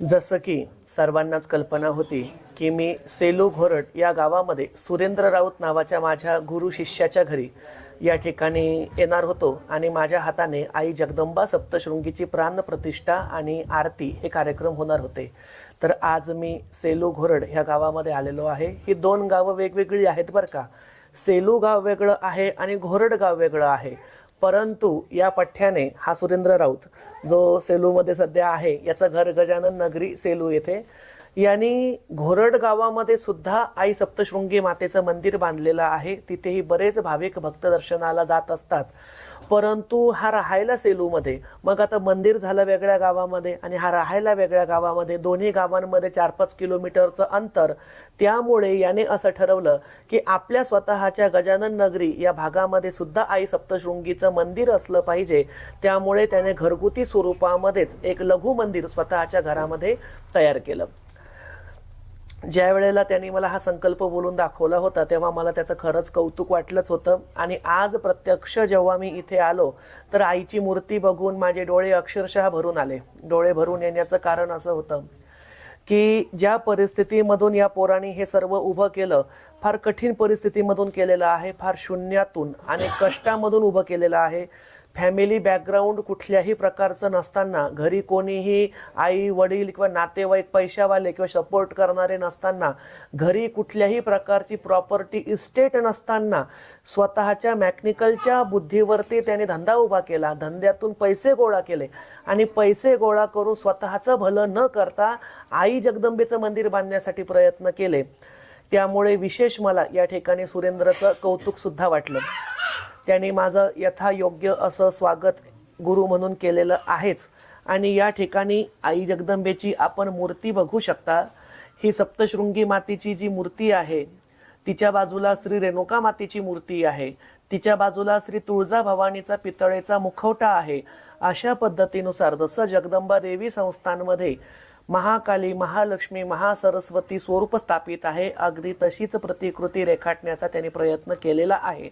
जसं की सर्वांनाच कल्पना होती की मी सेलू घोरड या गावामध्ये सुरेंद्र राऊत नावाच्या माझ्या गुरु शिष्याच्या घरी या ठिकाणी येणार होतो आणि माझ्या हाताने आई जगदंबा सप्तशृंगीची प्राण प्रतिष्ठा आणि आरती हे कार्यक्रम होणार होते। तर आज मी सेलू घोरड ह्या गावामध्ये आलेलो आहे। ही दोन गावं वेगवेगळी आहेत बरं का। सेलू गाव वेगळं आहे आणि घोरड गाव वेगळं आहे, परंतु या पठ्ठ्याने हा सुरेंद्र राऊत जो सेलूमध्ये सध्या आहे याचं घर गजानन नगरी सेलू येथे, यांनी घोरड गावामध्ये सुद्धा आई सप्तशृंगी मातेचं मंदिर बांधलेलं आहे। तिथेही बरेच भाविक भक्त दर्शनाला जात असतात, परंतु हा राहायला सेलूमध्ये, मग आता मंदिर झालं वेगळ्या गावामध्ये आणि हा राहायला वेगळ्या गावामध्ये, दोन्ही गावांमध्ये 4-5 किलोमीटरचं अंतर। त्यामुळे याने असं ठरवलं की आपल्या स्वतःच्या गजानन नगरी या भागामध्ये सुद्धा आई सप्तशृंगीचं मंदिर असलं पाहिजे। त्यामुळे त्याने घरगुती स्वरूपामध्येच एक लघु मंदिर स्वतःच्या घरामध्ये तयार केलं। ज्या वेळेला त्यांनी मला हा संकल्प बोलून दाखवला होता तेव्हा मला त्याचं खरंच कौतुक वाटलंच होतं। आणि आज प्रत्यक्ष जेव्हा मी इथे आलो तर आईची मूर्ती बघून माझे डोळे अक्षरशः भरून आले। डोळे भरून येण्याचं कारण असं होतं की ज्या परिस्थितीमधून या पोरांनी हे सर्व उभं केलं, फार कठीण परिस्थितीमधून केलेलं आहे, फार शून्यातून आणि कष्टामधून उभं केलेलं आहे। फॅमिली बॅकग्राऊंड कुठल्याही प्रकारचं नसताना, घरी कोणीही आई वडील किंवा नातेवाईक पैशावाले किंवा सपोर्ट करणारे नसताना, घरी कुठल्याही प्रकारची प्रॉपर्टी इस्टेट नसताना, स्वतःच्या मेकॅनिकलच्या बुद्धीवरती त्याने धंदा उभा केला, धंद्यातून पैसे गोळा केले आणि पैसे गोळा करून स्वतःचं भलं न करता आई जगदंबेचं मंदिर बांधण्यासाठी प्रयत्न केले। त्यामुळे विशेष मला या ठिकाणी सुरेंद्रचं कौतुक सुद्धा वाटलं। त्यांनी माझं यथायोग्य असं स्वागत गुरु म्हणून केलेलं आहेच। आणि या ठिकाणी आई जगदंबेची आपण मूर्ती बघू शकता। ही सप्तशृंगी मातेची जी मूर्ती आहे, तिच्या बाजूला श्री रेणुका मातेची मूर्ती आहे, तिच्या बाजूला श्री तुळजा भवानीचा पितळेचा मुखवटा आहे। अशा पद्धतीनुसार जसं जगदंबा देवी संस्थांमध्ये महाकाली, महालक्ष्मी, महासरस्वती स्वरूप स्थापित आहे, अगदी तशीच प्रतिकृती रेखाटण्याचा त्यांनी प्रयत्न केलेला आहे।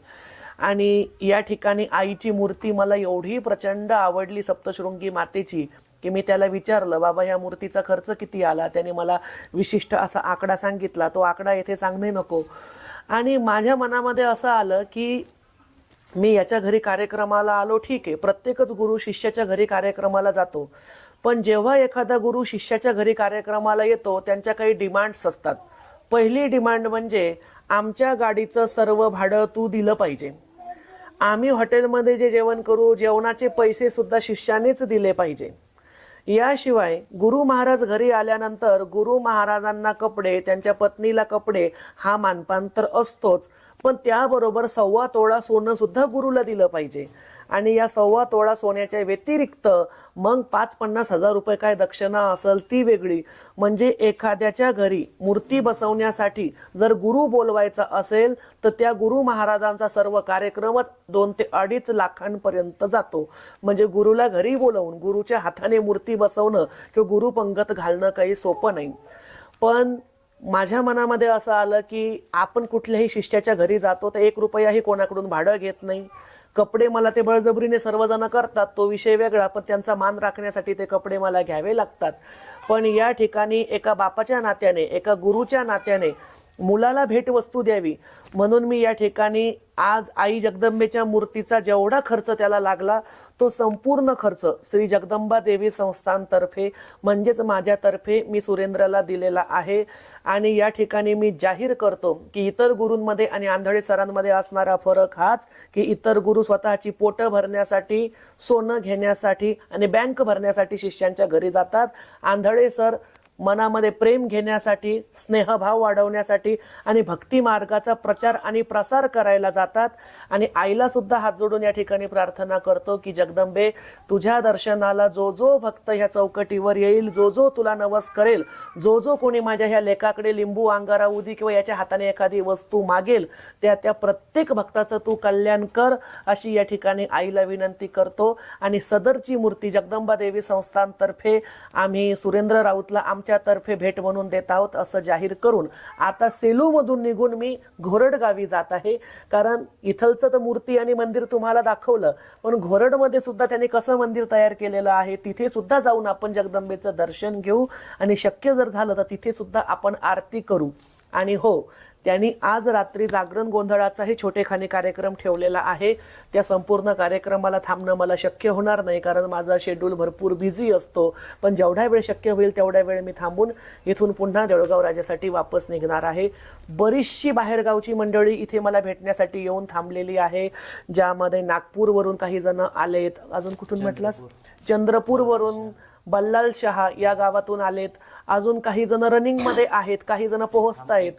आणि या ठिकाणी आईची मूर्ती मला एवढी प्रचंड आवडली सप्तशृंगी मातेची की मी त्याला विचारलं, बाबा या मूर्तीचा खर्च किती आला? त्याने मला विशिष्ट असा आकडा सांगितला। तो आकडा येथे सांगणे नको। आणि माझ्या मनामध्ये असं आलं की मी याच्या घरी कार्यक्रमाला आलो, ठीक आहे, प्रत्येकच गुरु शिष्याच्या घरी कार्यक्रमाला जातो, पण जेव्हा एखादा गुरु शिष्याच्या घरी कार्यक्रमाला येतो त्यांच्या काही डिमांड्स असतात। पहिली डिमांड म्हणजे आमच्या गाडीचं सर्व भाडं तू दिलं पाहिजे, आम्ही हॉटेलमध्ये जे जेवण करू जेवणाचे पैसे सुद्धा शिष्यानेच दिले पाहिजे। याशिवाय गुरु महाराज घरी आल्यानंतर गुरु महाराजांना कपडे, त्यांच्या पत्नीला कपडे हा मानपान तर असतोच, पण त्याबरोबर 1.25 तोळा सोनं सुद्धा गुरुला दिलं पाहिजे। आणि या 1.25 तोळा सोन्याच्या व्यतिरिक्त मग 5-50 हजार रुपये काय दक्षिणा असेल ती वेगळी। म्हणजे एखाद्याच्या घरी मूर्ती बसवण्यासाठी जर गुरु बोलवायचा असेल तर त्या गुरु महाराजांचा सर्व कार्यक्रमच 2 ते 2.5 लाखांपर्यंत जातो। म्हणजे गुरुला घरी बोलवून गुरुच्या हाताने मूर्ती बसवणं किंवा गुरु पंगत घालणं काही सोपं नाही। पण माझ्या मनामध्ये असं आलं की आपण कुठल्याही शिष्याच्या घरी जातो तर 1 रुपयाही कोणाकडून भाडं घेत नाही। कपडे मला ते बळजबरीने सर्वजण करतात, तो विषय वेगळा, पण त्यांचा मान राखण्यासाठी ते कपडे मला घ्यावे लागतात। पण या ठिकाणी एका बापाच्या नात्याने, एका गुरुच्या नात्याने मुलाला भेटवस्तू द्यावी म्हणून मी या ठिकाणी आज आई जगदंबेच्या मूर्तीचा जेवढा खर्च त्याला लागला तो संपूर्ण खर्च श्री जगदंबा देवी संस्थांतर्फे म्हणजेच माझ्यातर्फे मी सुरेंद्रला दिलेला आहे। आणि या ठिकाणी मी जाहीर करतो की इतर गुरूंमध्ये आणि आंधळे सरांमध्ये असणारा फरक हाच की इतर गुरु स्वतःची पोटं भरण्यासाठी, सोनं घेण्यासाठी आणि बँक भरण्यासाठी शिष्यांच्या घरी जातात। आंधळे सर मनामध्ये प्रेम घेण्यासाठी, स्नेहभाव वाढवण्यासाठी आणि भक्ती मार्गाचा प्रचार आणि प्रसार करायला जातात। आणि आईला सुद्धा हात जोडून या ठिकाणी प्रार्थना करतो की जगदंबे, तुझ्या दर्शनाला जो जो भक्त ह्या चौकटीवर येईल, जो जो तुला नवस करेल, जो जो कोणी माझ्या ह्या लेखाकडे लिंबू, अंगारा, उदी किंवा याच्या हाताने एखादी वस्तू मागेल, त्या प्रत्येक भक्ताचं तू कल्याण कर, अशी या ठिकाणी आईला विनंती करतो। आणि सदरची मूर्ती जगदंबा देवी संस्थांतर्फे आम्ही सुरेंद्र राऊतला आमच्या आमच्या तर्फे भेट म्हणून देत आहोत असं जाहीर करून आता सेलूमधून निघून मी घोरड गावी जात आहे। कारण इथलचं तर मूर्ती आणि मंदिर तुम्हाला दाखवलं, पण घोरडमध्ये सुद्धा त्यांनी कसं मंदिर तयार केलेलं आहे तिथे सुद्धा जाऊन आपण जगदंबेचं दर्शन घेऊ आणि शक्य जर झालं तर तिथे सुद्धा आपण आरती करू। आणि हो, त्यांनी आज रात्री जागरण गोंधळाचाही छोटेखानी कार्यक्रम ठेवलेला आहे। त्या संपूर्ण कार्यक्रमाला थांबणं मला शक्य होणार नाही कारण माझा शेड्यूल भरपूर बिझी असतो, पण जेवढा वेळ शक्य होईल तेवढा वेळ मी थांबून इथून पुन्हा देऊळगाव राजासाठी वापस निघणार आहे। बरीचशी बाहेरगावची मंडळी इथे मला भेटण्यासाठी येऊन थांबलेली आहे, ज्यामध्ये नागपूरवरून काही जण आलेत, अजून कुठून म्हटलास, चंद्रपूरवरून, बल्लाल शहा या गावातून आलेत, अजून काही जण रनिंग मध्ये आहेत, काही जण पोहोचतायत,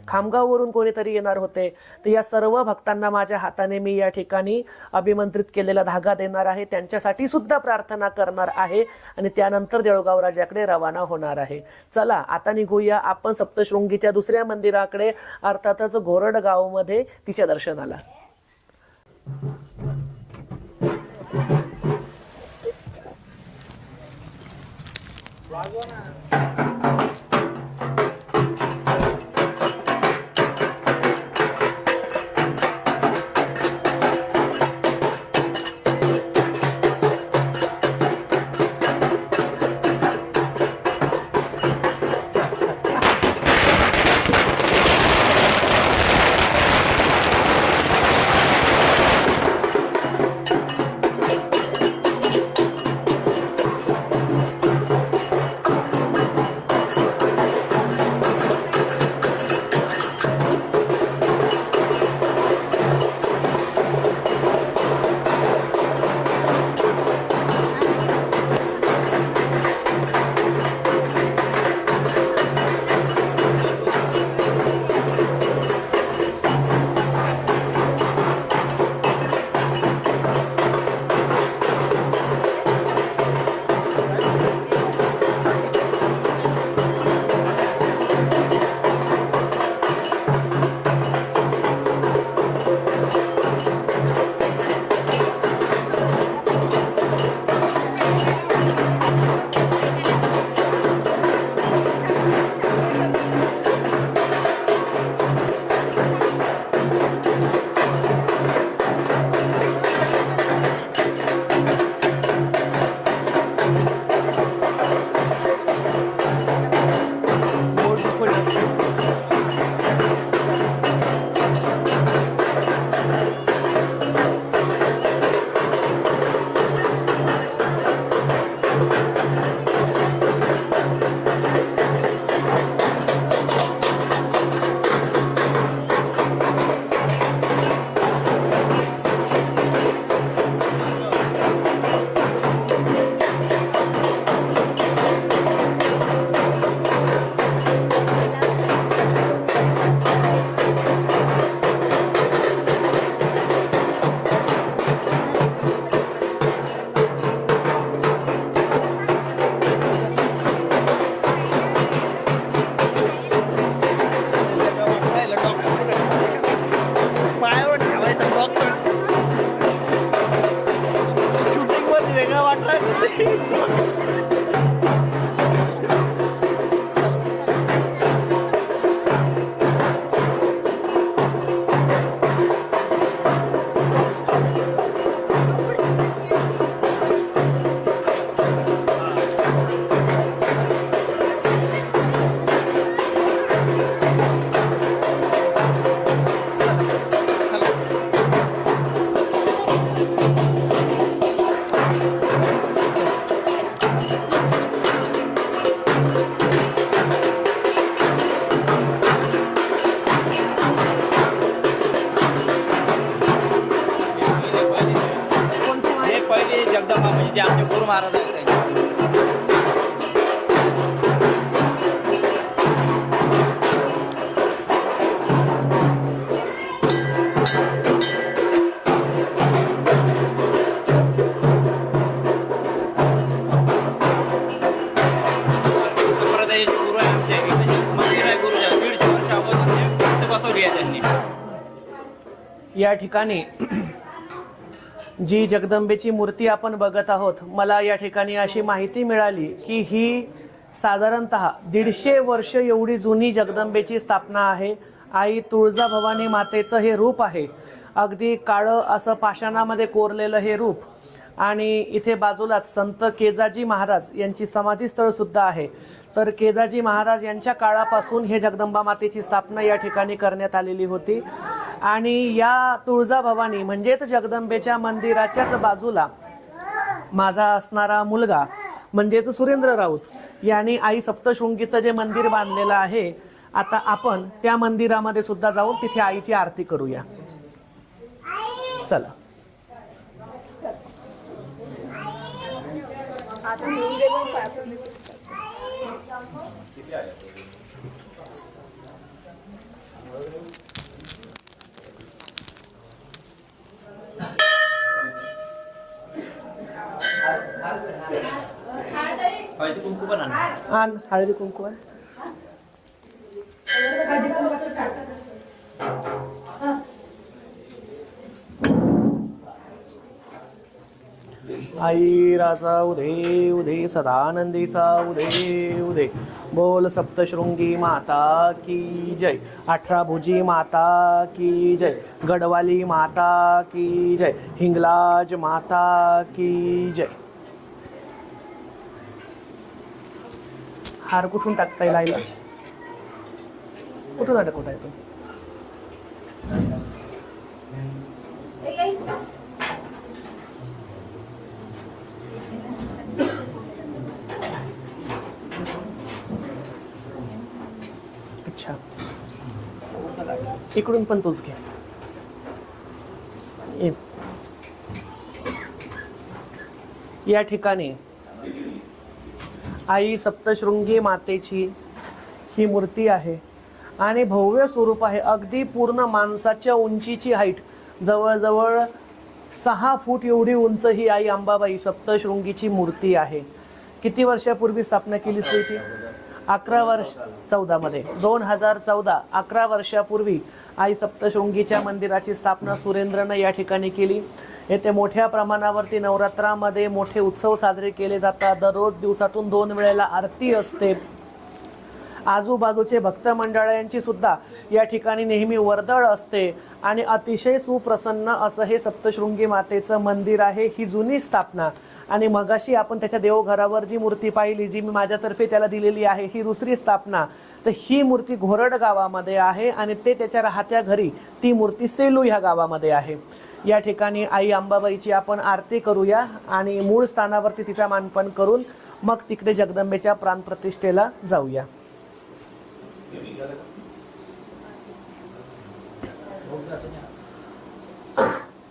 खामगाववरून कोणीतरी येणार होते। तर या सर्व भक्तांना माझ्या हाताने मी या ठिकाणी अभिमंत्रित केलेला धागा देणार आहे, त्यांच्यासाठी सुद्धा प्रार्थना करणार आहे आणि त्यानंतर देऊळगाव राजाकडे रवाना होणार आहे। चला आता निघूया आपण सप्तशृंगीच्या दुसऱ्या मंदिराकडे, अर्थातच घोरड गावमध्ये तिच्या दर्शनाला। जगदंबा म्हणजे जे आमचे गुरु महाराज आहेत त्यांचे. या ठिकाणी जी जगदंबेची मूर्ती आपण बघत आहोत, मला या ठिकाणी अशी माहिती मिळाली की ही साधारणतः 150 वर्ष एवढी जुनी जगदंबेची स्थापना आहे. आई तुळजाभवानी मातेचं हे रूप आहे. अगदी काळं असं पाषाणामध्ये कोरलेलं हे रूप. आणि इथे बाजूलाच संत केजाजी महाराज यांची समाधीस्थळ सुद्धा आहे. तर केजाजी महाराज यांच्या काळापासून हे जगदंबा मातेची स्थापना या ठिकाणी करण्यात आलेली होती. आणि या तुळजाभवानी म्हणजेच जगदंबेच्या मंदिराच्याच बाजूला माझा असणारा मुलगा म्हणजेच सुरेंद्र राऊत यांनी आई सप्तशृंगीचं जे मंदिर बांधलेलं आहे, आता आपण त्या मंदिरामध्ये सुद्धा जाऊन तिथे आईची आरती करूया. चला. हळदी कुंकू पण आणा. आण हळदी कुंकू आण. आई राजा उदे उदे सदानंदीचा उदे उदे. बोल सप्तशृंगी माता की जय. 18 भुजी माता की जय. गडवाली माता की जय. हिंगलाज माता की जय. हार कुठून टाकता येईल आईला? कुठून अडकवता येतो? अच्छा, इकडून पण तूच घे. या ठिकाणी आई सप्तशृंगी मातेची ही मूर्ती आहे आणि भव्य स्वरूप आहे. अगदी पूर्ण माणसाच्या उंचीची हाईट, जवळजवळ 6 फूट एवढी उंच ही आई अंबाबाई सप्तशृंगीची मूर्ती आहे. किती वर्षापूर्वी स्थापना केली स्त्रीची? 11 वर्ष 14 मध्ये 2014 11 वर्षापूर्वी आई सप्तशृंगीच्या मंदिराची स्थापना सुरेंद्रनं या ठिकाणी केली. येथे मोठ्या प्रमाणावरती नवरात्रामध्ये मोठे उत्सव साजरे केले जातात. दररोज दिवसातून 2 वेळेला आरती असते. आजूबाजूचे भक्त मंडळांची सुद्धा या ठिकाणी नेहमी वर्दळ असते आणि अतिशय सुप्रसन्न असं हे सप्तशृंगी मातेचं मंदिर आहे. ही जुनी स्थापना. आणि मगाशी आपण त्याच्या देवघरावर जी मूर्ती पाहिली, जी मी माझ्यातर्फे त्याला दिलेली आहे, ही दुसरी स्थापना. तर ही मूर्ती घोरड गावामध्ये आहे आणि ते त्याच्या राहत्या घरी ती मूर्ती सेलू ह्या गावामध्ये आहे. या ठिकाणी आई अंबाबाईची आपण आरती करूया आणि मूळ स्थानावरती तिचा मानपन करून मग तिकडे जगदंबेच्या प्राणप्रतिष्ठेला जाऊया.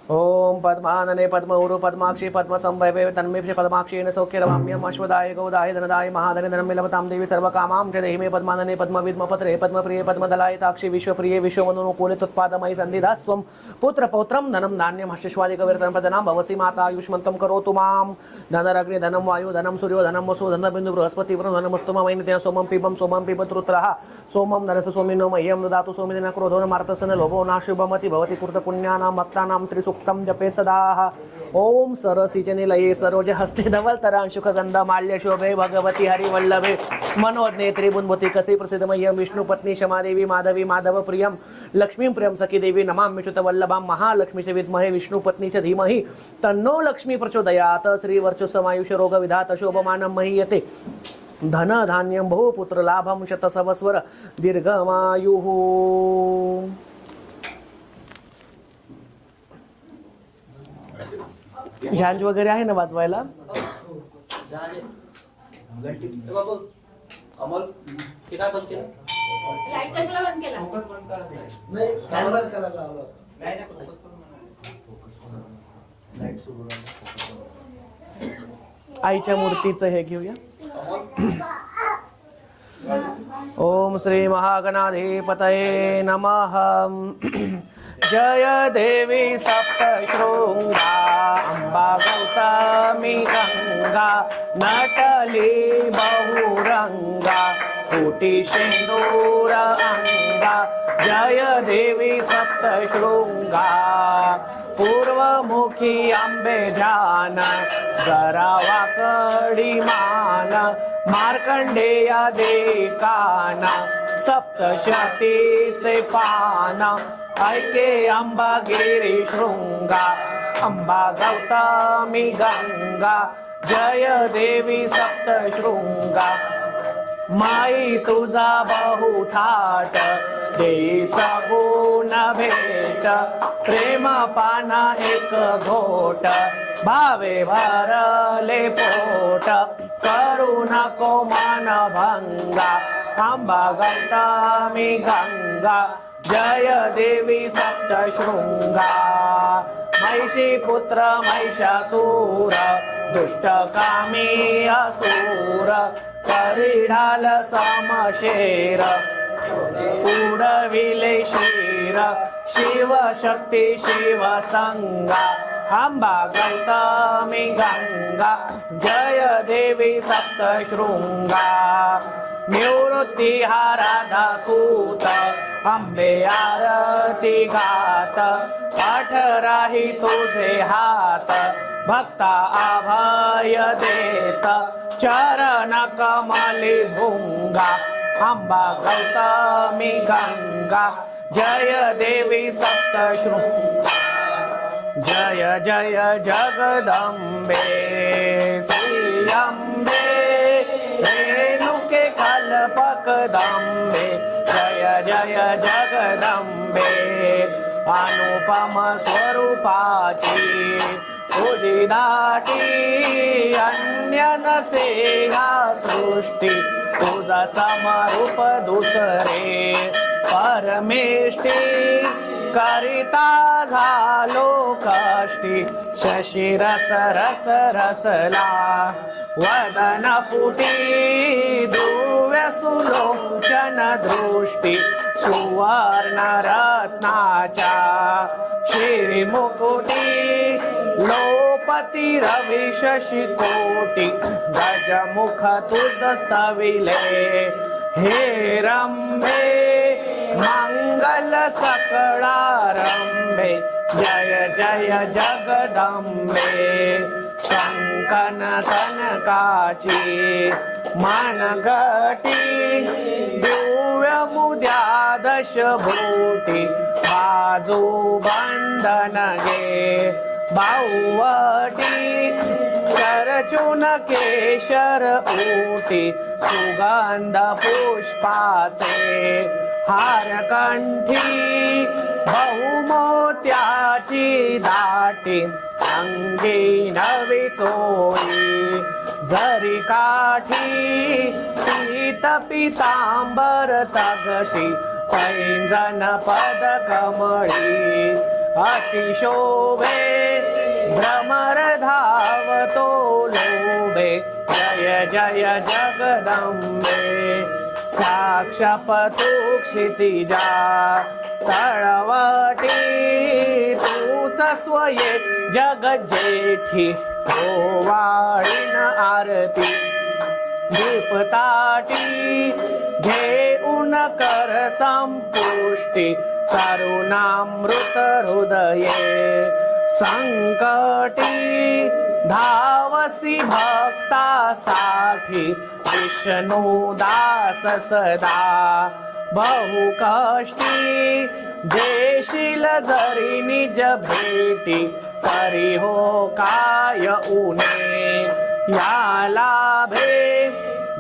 ओम पद्मानने पद्मौरु पद्माक्षी पद्मसंभवे तन्मे पद्माक्षेन सौख्य रमाम्यम अश्वदाय गौदाय धनदाय महाधने धनमिलवतां देवी सर्वकामां च देहि मे पद्मानने पद्मविद्मपत्रे पद्मप्रिये पद्मदलाय ताक्षी विश्वप्रिये विश्वमनोनुकूले त्वत्पादमयि सन्निधास्त्वं पुत्रपौत्रं धनं धान्यं हर्षश्वादिकविरतं प्रदनां भवसि माता आयुष्मन्तं करोतु मां. धनरग्नि धनं वायु धनं सूर्यो धनं वसु धनबिन्दु बृहस्पति धनमस्तु ममैनितेन सोमं पिबत रुद्रः सोमं नरस सोमिनो मह्यं ददातु सोमिनेन क्रोधो न मार्तसन लोभो नाशुभमति भवति कृतपुण्यानां भक्तानां त्रिसुक्तं जपे सदाः. ओम सरसिजनिलये सरोज हस्ते धवलतरांशुखगंधा माल्य शोभे भगवती हरिवल्लभे मनोज्ञेत्री बुन्वती कसी प्रसिद्ध मह्यं विष्णुपत्नी क्षमादेवी माधवी माधव प्रियं लक्ष्मीं प्रियं सखी देवी नमाम्यच्युत वल्लभां महालक्ष्मी च विद्महे विष्णुपत्नी च धीमहि तन्नो लक्ष्मी प्रचोदयात्. श्री वर्चस्वमायुष रोग विधात शोभमानं महीयते धन धान्यं बहुपुत्र लाभं शतसवस्वर दीर्घमायुः. झांज वगैरे आहे ना वाजवायला? आईच्या मूर्तीचं हे घेऊया. ओम श्री महागणाधिपतये नमः. जय देवी सप्तशृंगा अंबा गौतमी गंगा नटली बहुरंगा कोटी सिंदूर अंगा. जय देवी सप्तशृंगा पूर्वमुखी आंबे ध्यान जरावा कडी मान मार्कंडेय देकाना सप्तशतीचे पान ऐके अंबागिरी शृंगा अंबा गौतमी गंगा जय देवी सप्तशृंगा माई तुझा बहुथाट देई सगुण भेट प्रेम पाना एक घोट भावे भरले पोट करू नको मन भंगा अंबा गौतमी गंगा जय देवी सप्तशृंगा महिषी पुत्र महिषासूर दुष्ट कामी असुर परिढाल समशेर उडविले शिर शिव शक्ती शिव संगा अंबा गौतमी गंगा जय देवी सप्तशृंगा निवृत्ती हा राधा सूत अंबे आरती गात अठराही तुझे हात भक्ता अभय देत चरण कमली भुंगा अंबा गौतमी गंगा जय देवी सप्तशृंगा जय जय जगदंबे श्री अंबे रेणुके कल्पकदंबे जय जय जगदंबे अनुपम स्वरूपाची तुझी दाटी अन्य नसे ह्या सृष्टी तुझा समारूप दुसरे परमेष्टी करिता झालो कष्टी शशी रस रस रसला वदन पुटी दिव्य सुलोचन दृष्टी सुवर्ण रत्नाच्या श्री मुकुटी लोपती रवी शशी कोटी गजमुख तुझ स्तविले हे रंभे मंगल सकळारंभे जय जय जगदंबे कंकन कनकाची मनगटी दिव्य मुद्या दशभूती बाजू बंधन गे बाऊवटी चरचून केशर ऊटी सुगंध पुष्पाचे हारकंठी बहुमोत्याची दाटी अंगी नवी चोळी जरी काठी पीत पितांबर तगटी पैंजन पद कमळी अतिशोभे भ्रमर धावतो लोभे जय जय जगदंबे साक्षापतु क्षितिजा तळवटी तूच स्वये जगज्जेठी ओवाळीन आरती दीपताटी घेऊन कर संपुष्टी करुणामृत हृदये संकटी धावसी भक्तासाठी विष्णू दास सदा बहुकष्टी देशील जरी निज भेटी तरी हो काय उणे या लाभे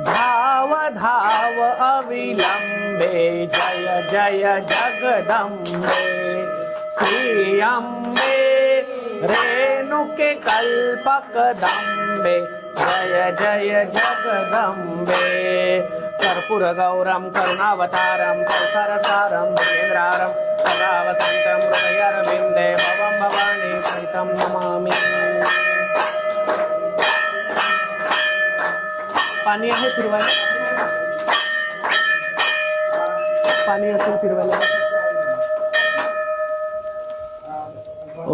धाव धाव अविलंबे जय जय जगदंबे श्री अंबे रेणुके कल्पकदंबे जय जय जगदंबे कर्पूर गौरम करुणावतारम संसारसारम भजेंद्रारम सदा वसंतम हृदयारविंदे भवं भवानी सहितं नमामि। पाणी आहे फिरवायला, पाणी असेल फिरवायला।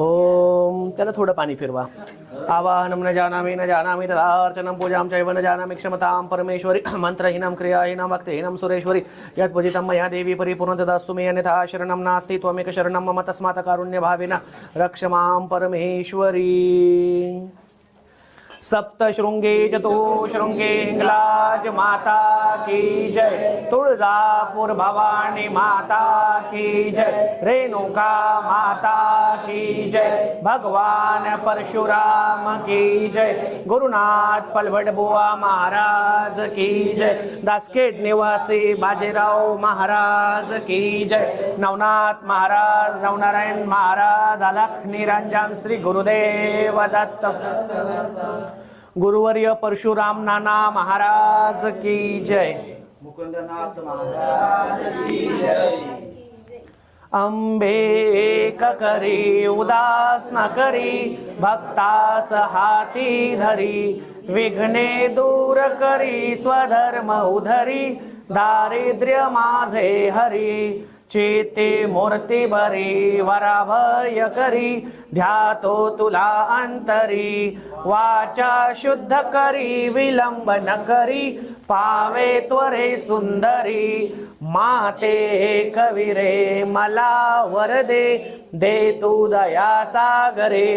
ओम त्याला थोडं पाणी फिरवा। आवाहनं न जानामि तदा अर्चनं पूजां चैव न जानामि क्षमतां परमेश्वरि मन्त्रहीनं क्रियाहीनं भक्तिहीनं सुरेश्वरि यत्पूजितं मया देवी परिपूर्णं तदास्तु मे अन्यथा शरणं नास्ति त्वमेक शरणं मम तस्मात् कारुण्यभावेन रक्ष मां परमेश्वरी। सप्तशृंगे चतुशृंगे हिंगलाज माता की जय, तुळजापुर भवानी माता की जय, रेणुका माता की जय, भगवान परशुराम की जय, गुरुनाथ पलवडबुआ महाराज की जय, दासखेड निवासी बाजीराव महाराज की जय, नवनाथ महाराज, नवनारायण महाराज, अलख निरंजन श्री गुरुदेव दत्त, गुरुवर्य परशुराम नाना महाराज की जय, मुकुंदनाथ महाराज की जय। अंबे एक करी उदास न करी, भक्तास हाती धरी, विघ्ने दूर करी, स्वधर्म उधरी, दारिद्र्य माझे हरी, चेते मूर्ती बरी, वराभय करी, ध्यातो तुला अंतरी, वाचा शुद्ध करी, विलंब न करी, पावे त्वरे सुंदरी, माते कविरे मला वरदे, दे तू दया सागरे,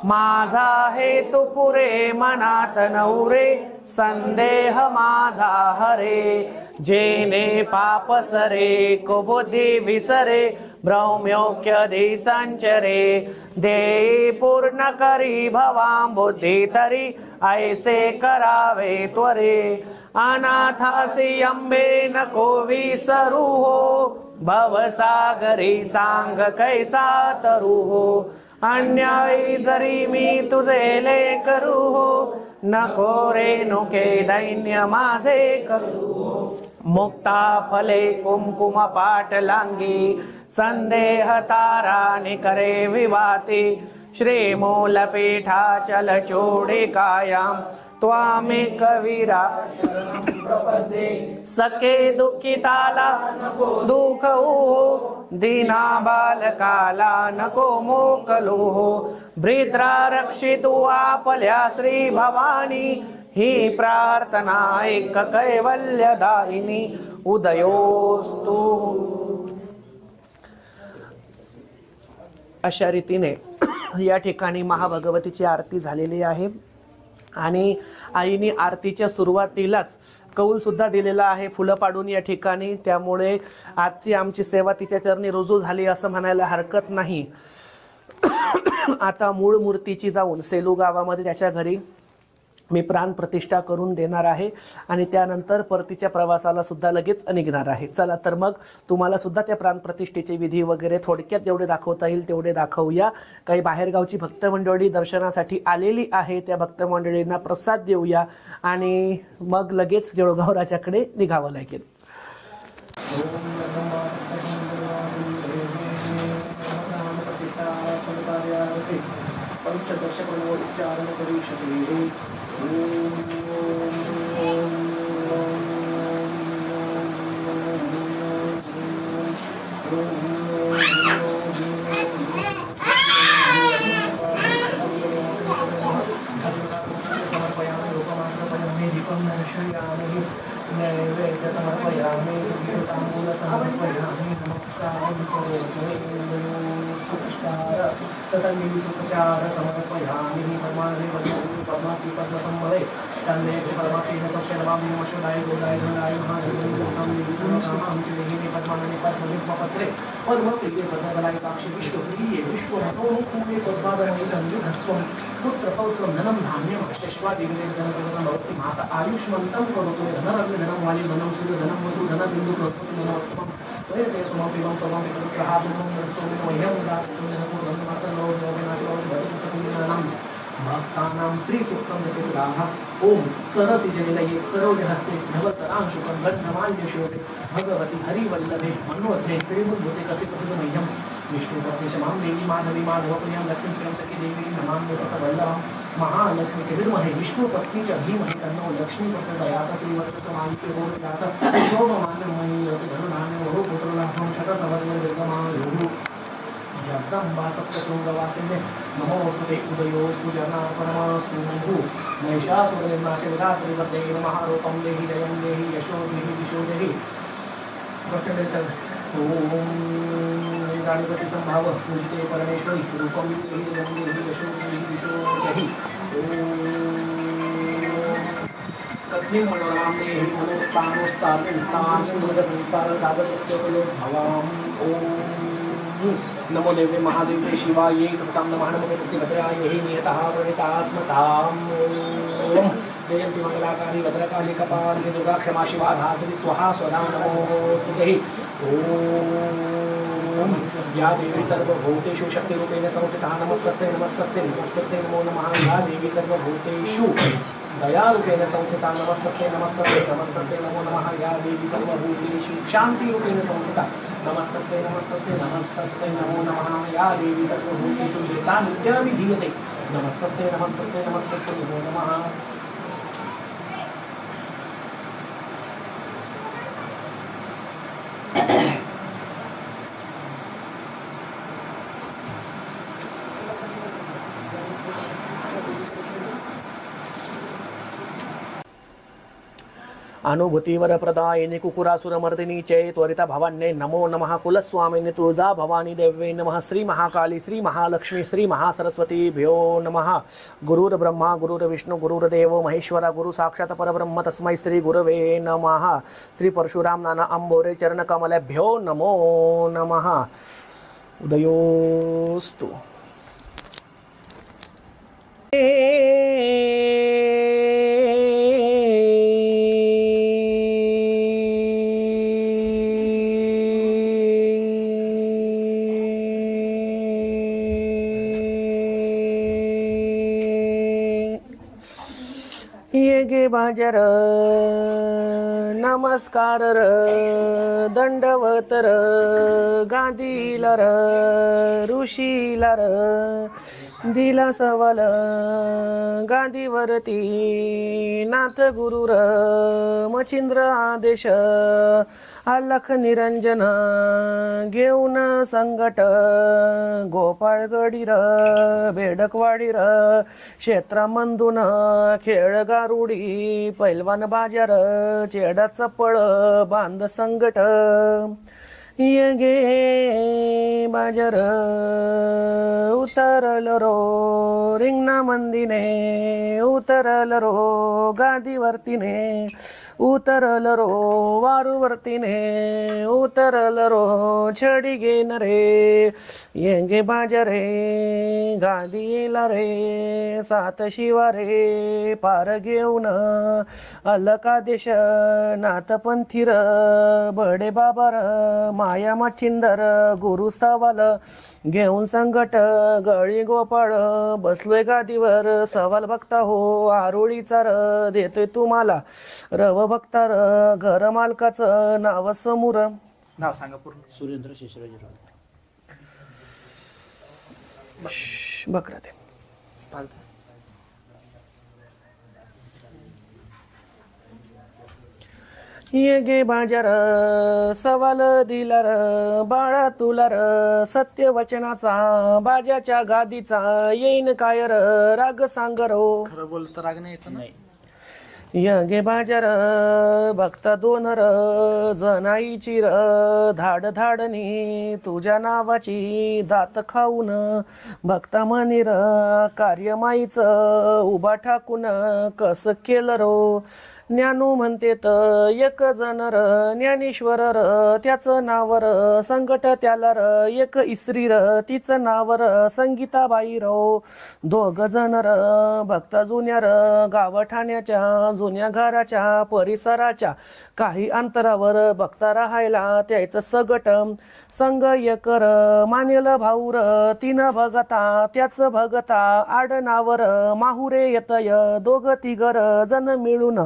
माझा हेतू पुरे मनात नवरे, संदेह माझा हरे, जेने पाप सरे, कुबुद्धी विसरे, ब्रह्म्योक्य दे संचरे, दे पूर्ण करी भवां बुद्धी तरी, ऐसे करावे त्वरे, अनाथासी अंबे नको विसरू हो, भवसागरी सांग कैसा तरू हो, अन्यायी जरी मी तुझे ले करू हो, नको रे नुके दैन्य माझे करू हो, मुक्ता फले कुमकुम पाट लांगी, संदेह ताराणी करे विवाती, श्रीमूल पीठा चल चोडी कायाम, त्वामे कवीरा सके दुःखिताला दुःख हो, दीना बालकाला नको मोकलो हो, वृद्रा रक्षितू आपल्या श्री भवानी, ही प्रार्थना एक कैवल्यदायिनी, उदयोस्तु। अशा रीतीने या ठिकाणी महाभगवतीची आरती झालेली आहे आणि आईने आरतीच्या सुरुवातीलाच कौल सुद्धा दिलेला आहे फुलं पाडून या ठिकाणी, त्यामुळे आजची आमची सेवा तिच्या चरणी रुजू झाली असं म्हणायला हरकत नाही। आता मूळ मूर्तीची जाऊन सेलू गावामध्ये त्याच्या घरी मी प्राण प्रतिष्ठा करून देणार आहे आणि त्यानंतर परतीच्या प्रवासाला सुद्धा लगेच निघणार आहे। चला तर मग तुम्हाला सुद्धा त्या प्राण प्रतिष्ठेचे विधी वगैरे थोडक्यात जेवढे दाखवता येईल तेवढे दाखवूया। काही बाहेरगावची भक्त मंडळी दर्शनासाठी आलेली आहे, त्या भक्त मंडळींना प्रसाद देऊया आणि मग लगेच जळगाव राजाकडे निघावं लागेल। उपचार समर्पयामि परमात्मे परमात्मे परमसंबले तन्मे परमात्मे संशयनमामि वशुदाय गोदाय धनाय महादेवं कामं चिदेहि पद्मानि पद्मपत्रे पद्मप्रिये पद्मदलाय पाक्षि विश्वप्रिये विश्वमतोमुखे पद्मावरणे संयुधस्वं पुत्रपौत्रं धनं धान्यं शश्वादिविदे धनप्रदं भवति माता आयुष्मन्तं करोतु मे धनरत्नधनं वाली धनं सुधनं वसु धनबिन्दु प्रस्तुति मनोत्तमं वयते सोमपिवं सोमपि प्रहासनं नरसोमि मह्यं दातुं धनपूर्णं मातलो योगिनाशो भवति भक्तानां श्री सूक्तं जपेस्वाह ओम सरसिजनिलये सरोजहस्ते भवतरांशुकं गन्धमाल्यशोभे भगवती हरिवल्लभे मनोहरे प्रेमोद्भूते कस्तिप्रतिमह्यं विष्णुपत्नीशमां देवी माधवी माधवप्रियां लक्ष्मीश्रियं सखी देवी नमामि ततवल्लभं महालक्ष्मी च विद्महे विष्णुपत्नी च धीमहि तन्नो लक्ष्मी प्रचोदयात् श्रीवत्समायुष्यरोजात शोभमानमयी धनुधान्यो पुत्रलाभं शतसहस्रं विद्यमानो जगदम्बा सप्तशृङ्गवासिने नमोऽस्तुते उदयो पूजना परमास्तु महिषासुरनिर्नाशविधात्री वर्धे नमः रूपं देहि जयं देहि यशो देहि दिशो देहि वचनं ॐ गणपति संभाव पूजिते परमेश्वरी रूपं देहि जयं देहि यशो देहि दिशो देहि कथं मनोराम देहि मनोत्तानोस्तानं मृगसंसारसागरस्य भवाम् ॐ नमो देवे महादेवे शिवाय सततं नमः नमो प्रतिभद्राय नियतः प्रणितास्मताम् ॐ जयन्ती मंगलाकाली भद्रकाली कपालिनी दुर्गा क्षमा शिवा धात्री स्वाहा स्वधा नमोस्तुते ॐ या देवी सर्वभूतेषु शक्तिरूपेण संस्थिता नमस्तस्ते नमस्तस्ते नमस्तस्ते नमो नमः या देवी सर्वभूतेषु दयारूपेण संस्थिता नमस्तस्ते नमस्तस्ते नमस्तस्ते नमो नमः या देवी सर्वभूतेषु शान्तिरूपेण संस्थिता नमस्तस्ते नमस्तस्ते नमस्तस्ते नमो नमः या देवी सर्वभूतेषु जेता नित्यविधीयते नमस्तस्ते नमस्तस्ते नमस्तस्ते नमो नमः अनुभूतीवर प्रदायिनी कुकुरासुरमर्दिनी चै त्वरिता भवान्ये नमो नमः कुलस्वामिनी तुळजा भवानी देव्यै नमः श्री महाकाली श्री महालक्ष्मी श्री महासरस्वतीभ्यो नमः गुरुर्ब्रह्मा गुरुर्विष्णु गुरुर्देव महेश्वरा गुरु साक्षात् परब्रह्म तस्मै श्री गुरवे नमः श्री परशुराम नाना अंबोरे चरणकमलेभ्यो नमो नमः उदयोस्तु ये बाजर नमस्कार र दंडवत र गादीला र ऋषीला र दिला सवाल गादीवरती नाथ गुरु र मचिंद्र आदेश अलख निरंजन घेऊन संगट गोपाळ गडीर बेडकवाडीर क्षेत्रामंदून खेळ गारुडी पैलवान बाजार चेडा चपळ बांध संगट ये गे बाजार उतरल रो रिंगणा मंदीने उतरल रो गादीवरतीने उतरल रो वारूवरतीने उतरल रो छडी घेन रे येंगे बाजारे गादी येला रे सात शिवा रे पार घेऊन अलका देश नाथपंथीर बडे बाबर माया मच्छिंदर गुरु सवाल घेऊन संकट गळी गोपाळ बसलोय गादीवर सवाल बघता हो आरोळीचा र देतोय तुम्हाला रव भक्ता र घर मालकाचं नाव समोर नाव सांगा पूर्ण. सुरेंद्र शेषराज बकरा ते ये गे बाजार सवाल दिला र बाळा तुला र सत्य वचनाचा बाजाच्या गादीचा येईन काय र राग सांग रो खरं बोलतं राग नाही यायचं नाही. यगे बाजार भक्ता दोन र जनाईची र धाड धाडणी तुझ्या नावाची दात खाऊन भक्ता मनी र कार्यमाईचं उभा ठाकून कस केलं रो ज्ञानू म्हणते तर एक जण र ज्ञानेश्वर र त्याचं नाव र संकट त्याला र एक इस्त्री र तिचं नाव र संगीताबाई रो दोघ जण र भक्त जुन्या र गावठाण्याच्या जुन्या घराच्या परिसराच्या काही अंतरावर भक्ता राहायला त्याचं सगट संग एक र मानेल भाऊ र तीन भगता त्याच भगता आडनावर माहुरे येतय दोघ तिघर जण मिळून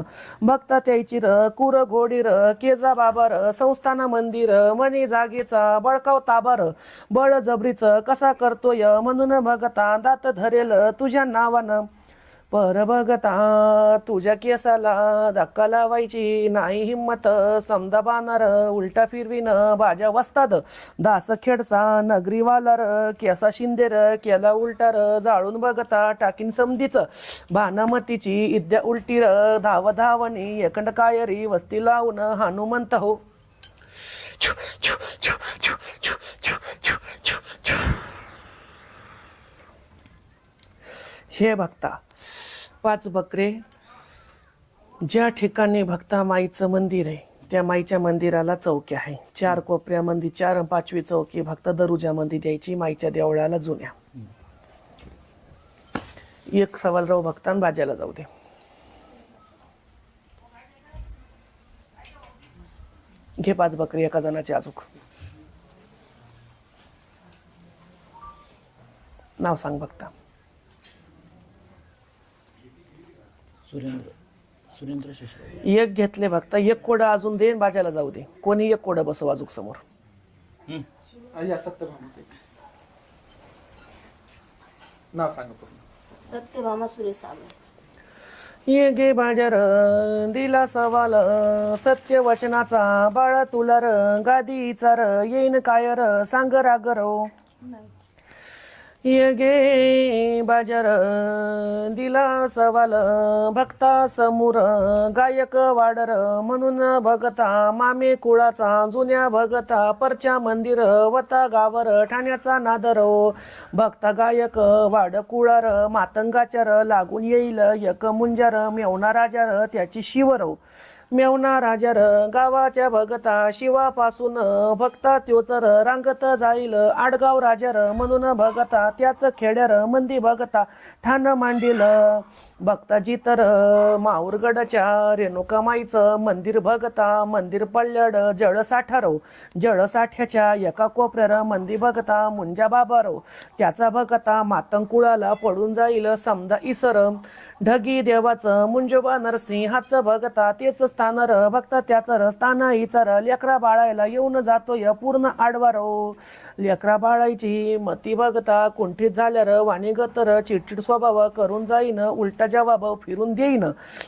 भक्ता त्याची र कुर घोडी र केजा बाबर संस्थान मंदिर मनी जागेचा बळकाव ताबर बळजबरीच कसा करतोय म्हणून भगता दात धरेल तुझ्या नावानं पर बघता तुझ्या केसाला धक्का लावायची नाही हिंमत, समदा बाणार उलटा फिरवीन बाजा वस्ताद, दास खेडचा नगरीवाला र केसा शिंदेर केला उलटा र, जाळून बघता टाकीन समधीच भानामतीची इद्या उलटी र, धाव धावणी एकंड कायरी वस्ती लावून हनुमंत हो. हे भक्ता, 5 बकरे ज्या ठिकाणी भक्ता माईचं मंदिर आहे त्या माईच्या मंदिराला चौकी आहे. 4 कोपऱ्यामध्ये 4 आणि 5वी चौकी भक्त दरुजामध्ये द्यायची माईच्या देवळाला जुन्या. एक सवालराव भक्तान बाजाला जाऊ दे. घे 5 बकरी एका जणाची अजूक. नाव सांग भक्ता. सुरेंद्र शेषराव. एक घेतले भक्ता, एक कोडं अजून दे बाजाला जाऊ दे. कोणी एक कोडं बसव अजूक समोर. नाव सांगा पूर्ण. सत्यभामा सुरेश साबळे. ये गे बाजार दिला सवाल, सत्य वचनाचा बाळा तुला र, गादीचा र येईन काय र, सांग राग रो. ये गे बाजार दिला सवाल, भक्ता समोर गायक वाडर, म्हणून भगता मामे कुळाचा जुन्या भगता, परच्या मंदिर वता गावर ठाण्याचा नादर, भक्ता गायक वाड कुळार मातंगाचार, लागून येईल एक मुंजार मेवना राजार त्याची शिवर, मेवना राजार गावाच्या भगता शिवापासून भक्ता त्योचर, रांगत जाईल आडगाव राजार, म्हणून भगता त्याच खेड्यार मंदी भगता ठाण मांडील, भक्ताजी तर माऊरगडच्या रेणुकामाईचं मंदिर भगता, मंदिर पडल्याड जळ साठारो, जळ साठ्याच्या एका कोपऱ्यार मंदी भगता मुंजा बाबारो, त्याचा भगता मातंकुळाला पडून जाईल समदा इसर, ढगी देवाचं मुंजोबा नरसिंहाचं भगता तेच स्थान र, भक्ता त्याचं स्थान इचर, लेकरा बाळायला येऊन जातोय पूर्ण आडवारो, लेकरा बाळायची मती भगता कुंठीत झाल्यार वाणीगतर, चिडचिड स्वभाव करून जाईन उलटा जवाब फिरून देईन,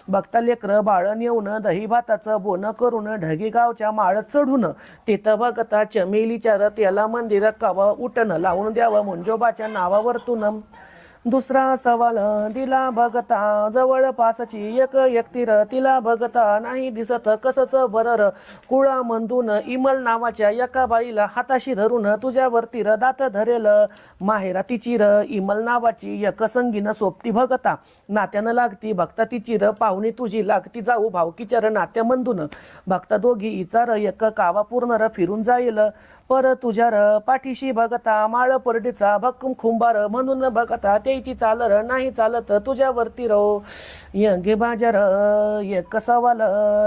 भक्ता लेकर बाळ नेऊन दही भाताचं बोन करून ढगी गावच्या माळ चढून, तिथं भगता चमेलीच्या त्याला मंदिर कवा उठण लावून द्यावं मुंजोबाच्या नावावरतून. दुसरा सवाल दिला भगता जवळपासची एक एकतीर, तिला भगता नाही दिसत कसच बरर, कुळा मंदून इमल नावाच्या एका बाईला हाताशी धरून तुझ्यावरती र दात धरेल, माहेरा तिची र इमल नावाची एक संगीन सोबती भगता, नात्यानं लागती भक्ता तिची र पाहुणी तुझी लागती जाऊ भावकीच्या र नात्या मंदून, भक्ता दोघी इचा र एक कावा पूर्ण र फिरून जाईल, पर तुझ्या र पाठीशी भगता माळ परडीचा भक्कम खुंबार, म्हणून भगता त्याची चालर नाही चालत तुझ्यावरती रो. यंगे बाजार एक सवाल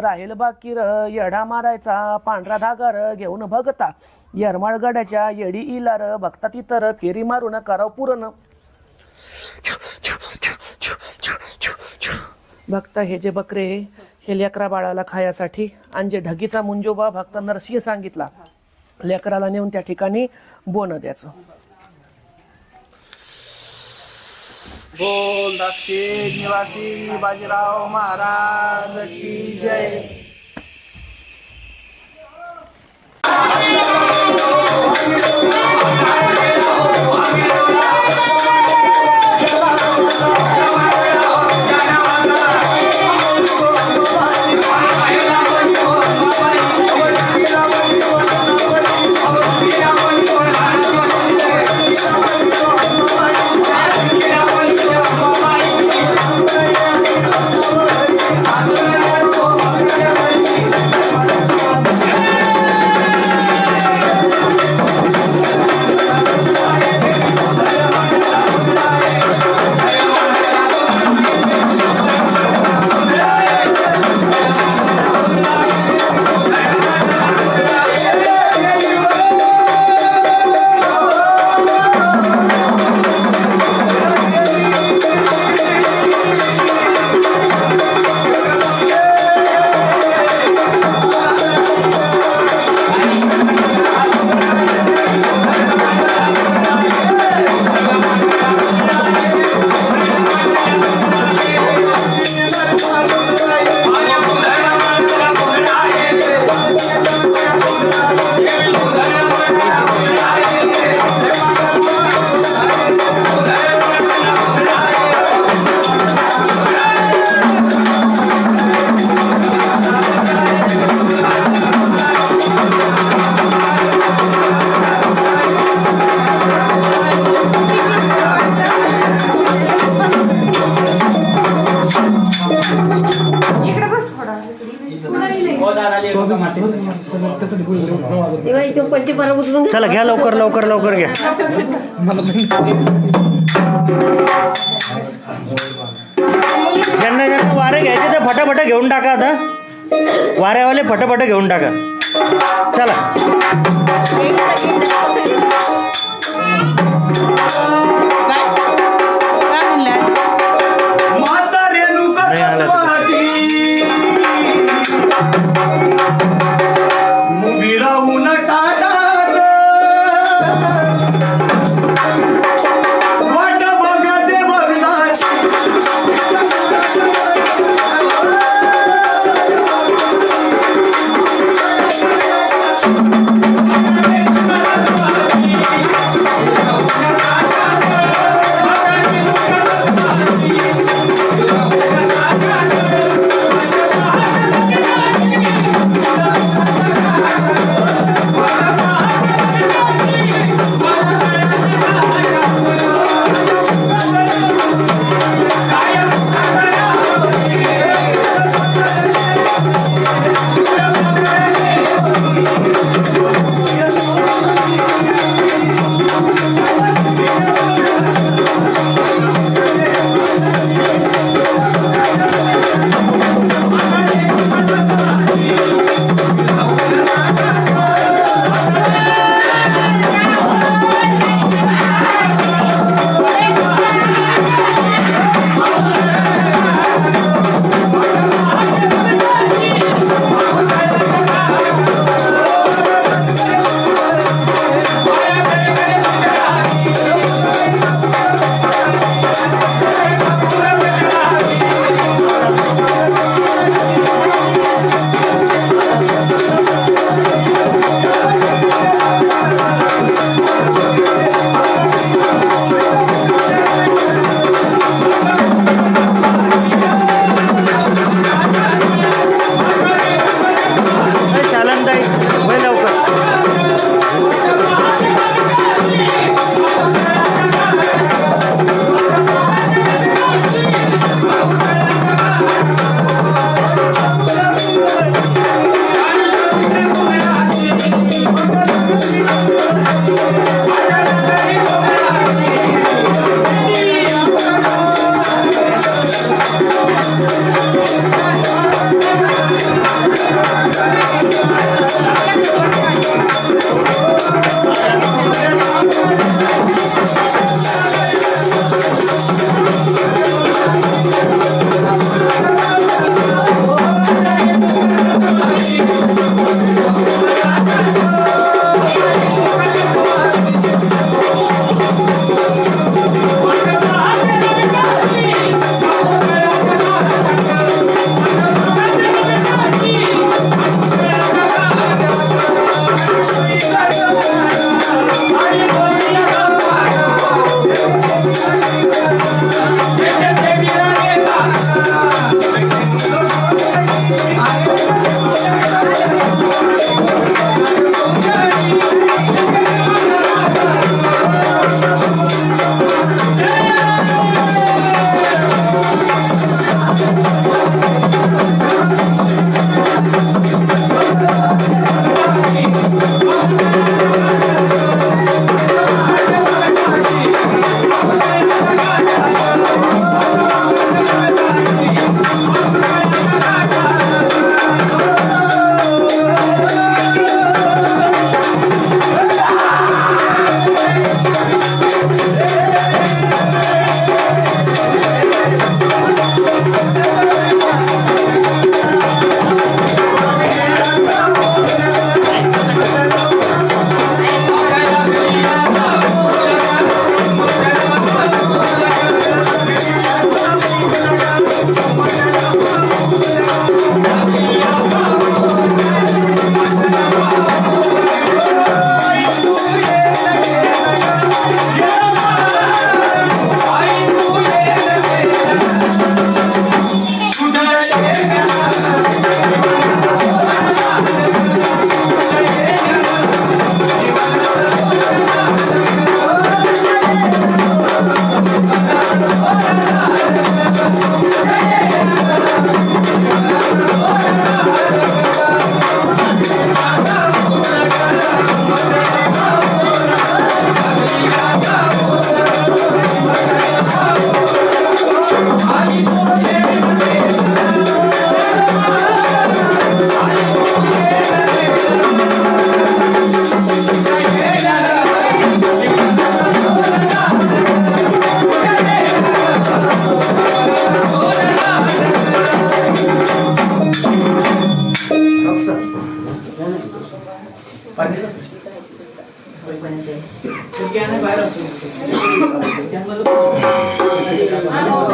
राहील बाकी र, येढा मारायचा पांढरा धागार घेऊन भगता यरमाळगडाच्या येडी इलार, भक्ता तितर फेरी मारून कराव पूर्ण. भक्ता हे जे बकरे हे लेकरा बाळाला खायासाठी आणि जे ढगीचा मुंजोबा भक्त नरसिंह सांगितला लेकराला नेऊन त्या ठिकाणी बोन द्यायचं. बोल दक्षिण निवासी बाजीराव महाराज की जय. Hallelujah. तेव्हा इथं कोणती मला उचलून चला घ्या लवकर लवकर लवकर घ्या. ज्यांना ज्यांना वारे घ्यायचे ते फटाफट घेऊन टाका. आता वाऱ्यावाले फटाफट घेऊन टाका. चला नाही आला तर.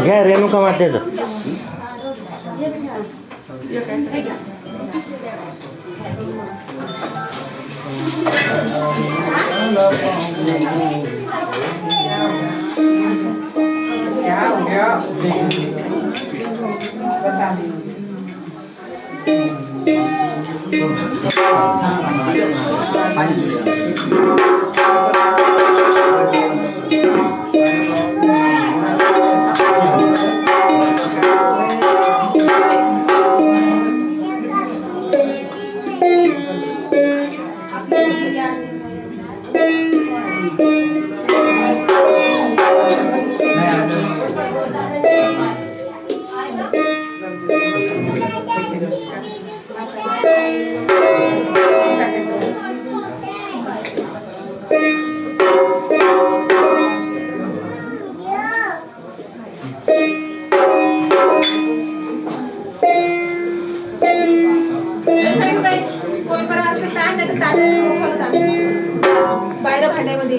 घ्या रेणुका मातेचं. बाहेर भांड्यामध्ये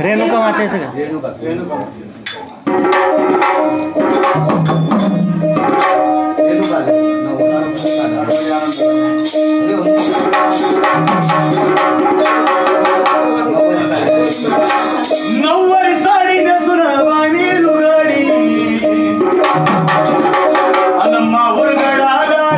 रेणुका मातेचं का? नव्वद साडी नेसून बाणी लुगडी अन माहूर गडाला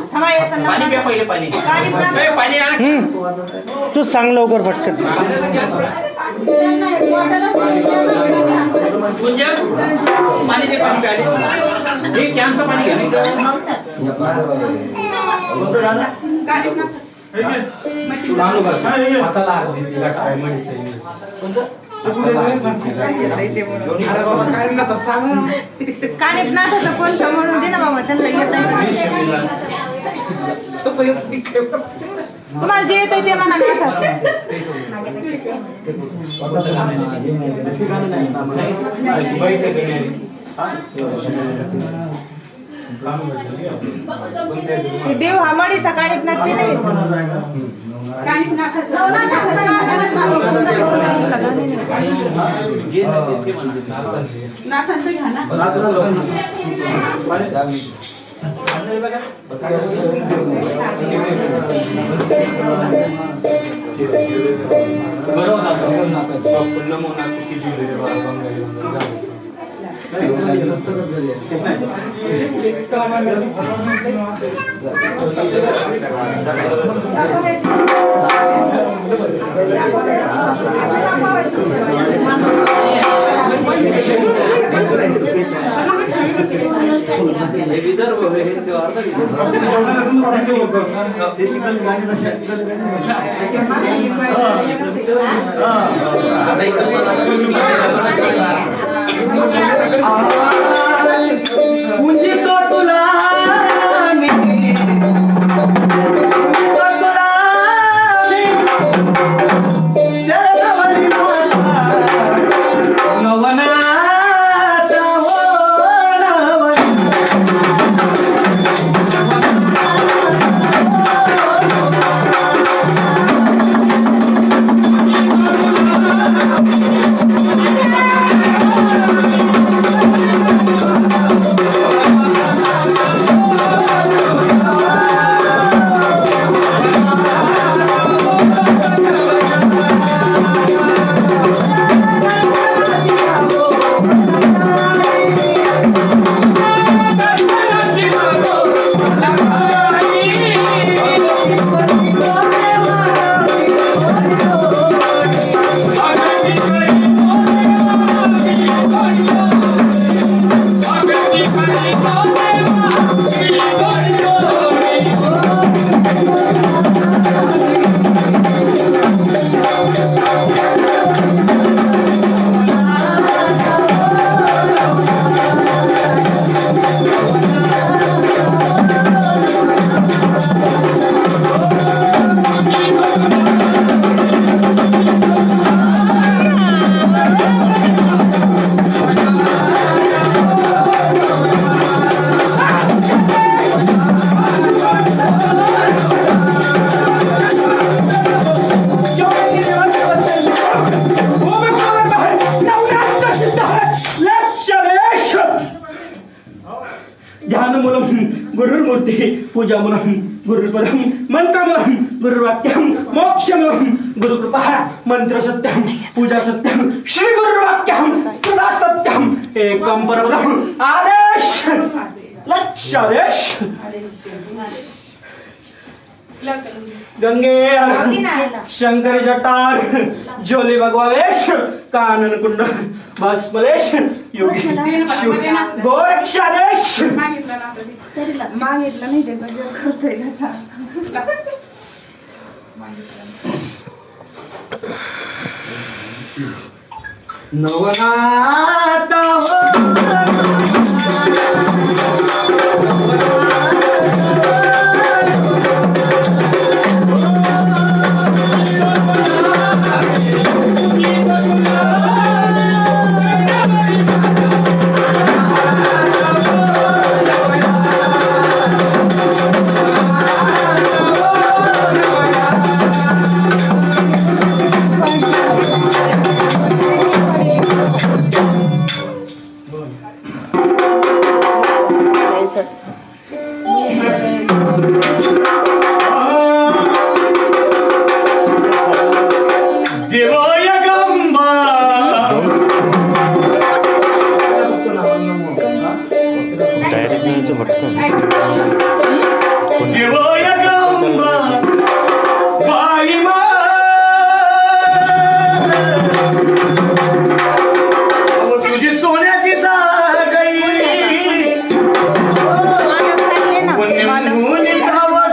पाणी प्या पहिले पाणी पाणी तू सांग लवकर पटकन. पाणी दे पाणी प्याले हे कॅनचं पाणी घ्या कानिक नाथाचं कोणतं म्हणून दे ना बाबा त्यांना येत तुम्हाला जे येत ते म्हणा देव हा मडीचा कानिक नाथ ते नाही पूजामूलम गुरुपदम मंत्रमूलम गुरुवाक्यम मोक्षमूलम गुरुकृपा मंत्र सत्यम पूजा सत्यम श्री गुरुवाक्यम सदा सत्यम एकम परब्रह्म आदेश लक्षादेश गंगे शंकर जटार जोली भगवावेश कानन कुंड भस्मलेश योगी गोरक्षादेश मागितलं नाही ते करतोय नवनाथ डायरेक्ट न्यायचं भटकन तुझी सोन्याची जागई निघून जावं.